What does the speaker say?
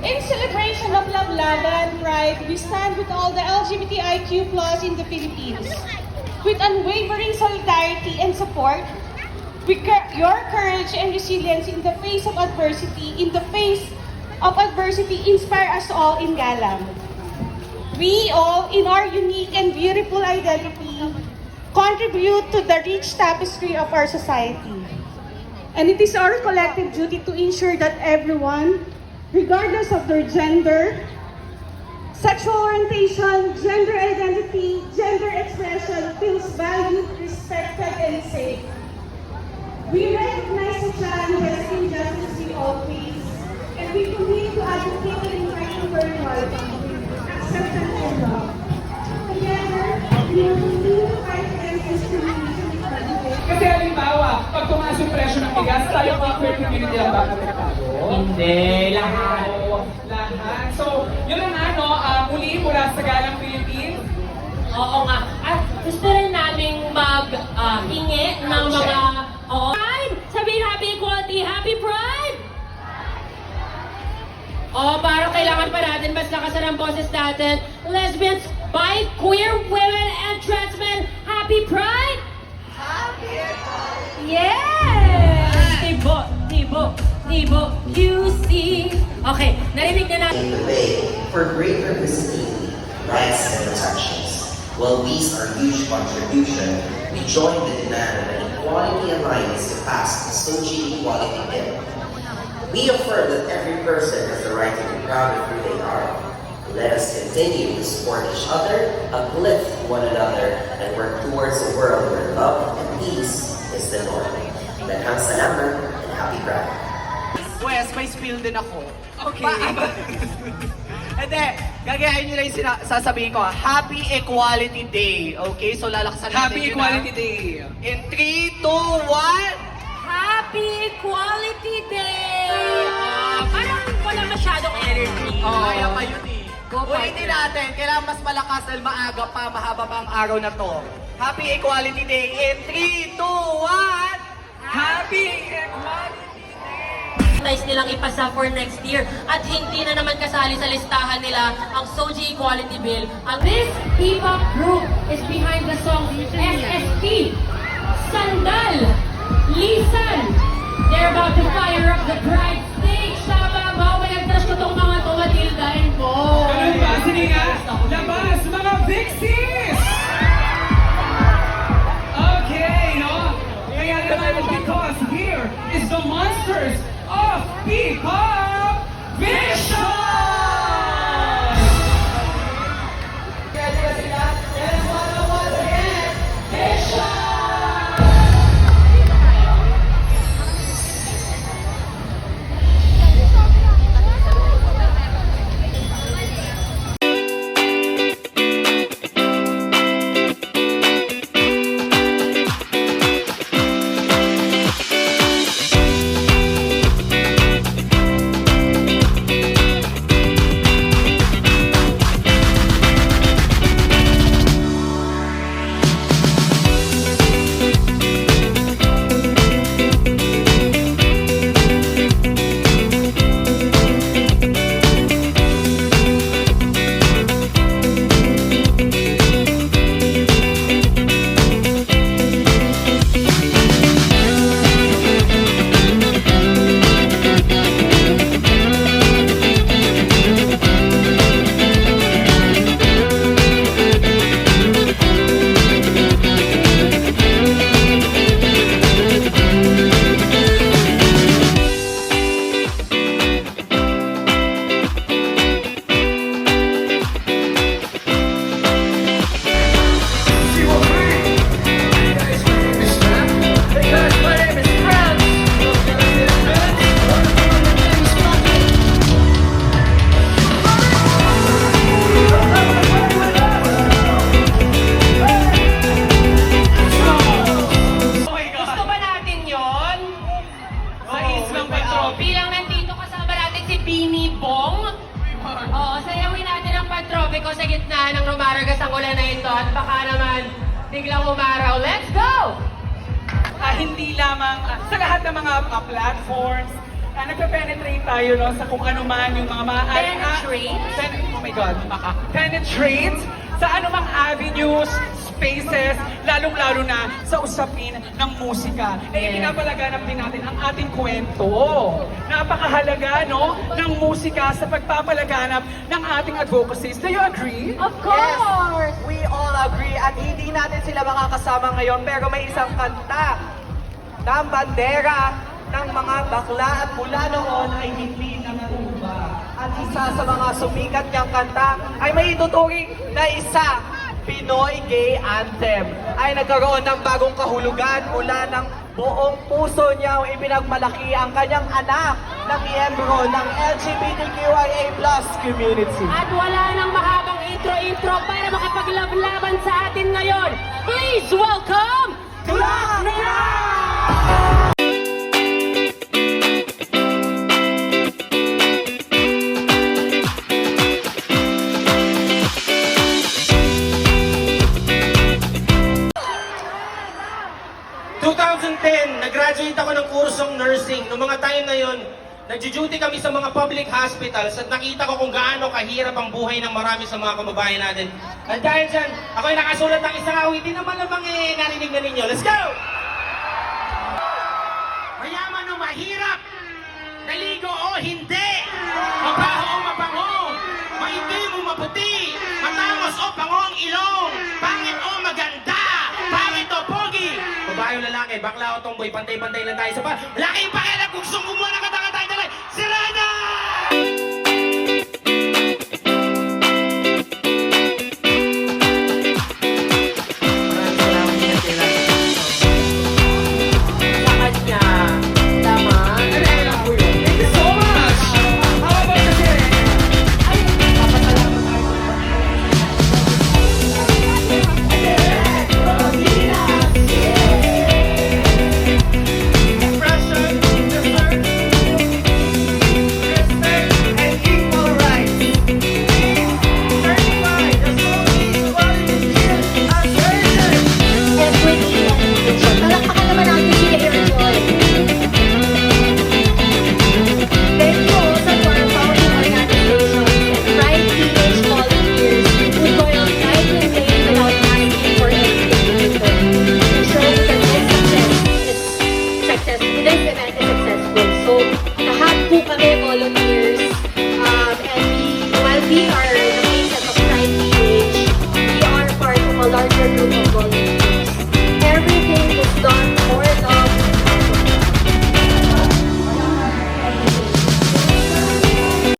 In celebration of Laban Pride, we stand with all the LGBTIQ+ in the Philippines. With unwavering solidarity and support, your courage and resilience in the face of adversity, inspire us all in Galang. We all, in our unique and beautiful identity, contribute to the rich tapestry of our society. And it is our collective duty to ensure that everyone, regardless of their gender, sexual orientation, gender identity, gender expression, feels valued, respected, and safe. We recognize the challenges and injustice we all face, and we continue to advocate and fight for equality, acceptance, and love. Together, we will continue to fight against discrimination and prejudice. Kasi halimbawa, pag tumaas yung presyo ng bigas, tayo ang queer community ang ba apektado? Hindi, lahat. Lahat. So, yun ang muli mula sa Galang Philippines. Oo nga. At gusto rin naming mag-hingi ng mga... Pride! Sabihin happy equality, happy pride! Parang kailangan pa natin mas lakasan ang boses natin. Lesbians, bi, queer, women, and trans men, happy pride! Happy equality! Yes! Tibo, QC. Okay, narinig na natin. In the way for greater esteem, rights and protections. While these are huge contribution, we join the demand of an Equality Alliance to pass the SOGI Equality Bill. We affirm that every person has the right to be proud of who they are. Let us continue to support each other, uplift one another, and work towards a world where love and peace is the norm. Maraming salamat and happy Pride. Wes, may spill din ako. Okay. Hindi, gagayahin nyo lang yung sasabihin ko. Happy Equality Day. Okay, so lalaksan natin Happy Equality Day. In 3, 2, 1. Happy Equality Day! Parang wala masyadong energy. Kaya pa yun eh. Go, Ulitin partner. natin, kailangan mas malakas dahil maaga pa, mahaba pa ang araw na to. Happy Equality Day. In 3, 2, 1. Happy Equality! Nice nilang ipasa for next year at hindi na naman kasali sa listahan nila ang SOGI Equality Bill. This hip-hop group is behind the song SST, Sandal, Lisan. They're about to fire up the Pride stage. Tama ba? Nag-crush ko tong mga to, Matildahin ko. Ganun ba? Sige nga, labas mga Vixies! Okay, no? Kaya naman because here is the monsters of P-Pop Vision! Ready na sila? Yes, once again. Vision! ko sa gitna ng rumaragas ang ulan na ito at baka naman biglang umaraw. Let's go! Hindi lamang sa lahat ng mga platforms nagpe-penetrate tayo no, sa kung ano man yung mga Penetrate? Oh my God. Penetrate sa anumang avenues, spaces, lalong-lalo na sa usapin ng musika. Eh, pinapalaganap din natin ang ating kwento. Napakahalaga, no, ng musika sa pagpapalaganap ng ating advocacies. Do you agree? Of course! We all agree at hindi natin sila makakasama ngayon pero may isang kanta ng bandera ng mga bakla at mula noon ay hindi natutuba. At isa sa mga sumikat niyang kanta ay may ituturing na isa, Pinoy Gay Anthem. Ay nagkaroon ng bagong kahulugan mula ng buong puso niya ipinagmalaki ang kanyang anak na miyembro ng LGBTQIA+ community. At wala nang mahabang intro-intro para makipaglaban sa atin ngayon. Please welcome Glock nag-graduate ako ng kursong nursing. Noong mga time na yon, nag-duty kami sa mga public hospitals at nakita ko kung gaano kahirap ang buhay ng marami sa mga kababayan natin. At dahil dyan, ako'y nakasulat ng isang awitin na malamang narinig na ninyo. Let's go! Mayaman o mahirap, naligo o hindi, mabaho o mabango, maitim o maputi, matangos o pango ang ilong, pangit o maganda, pangit o pogi, babae o lalaki, bakla o tomboy, pantay-pantay lang tayo sa laking pakialam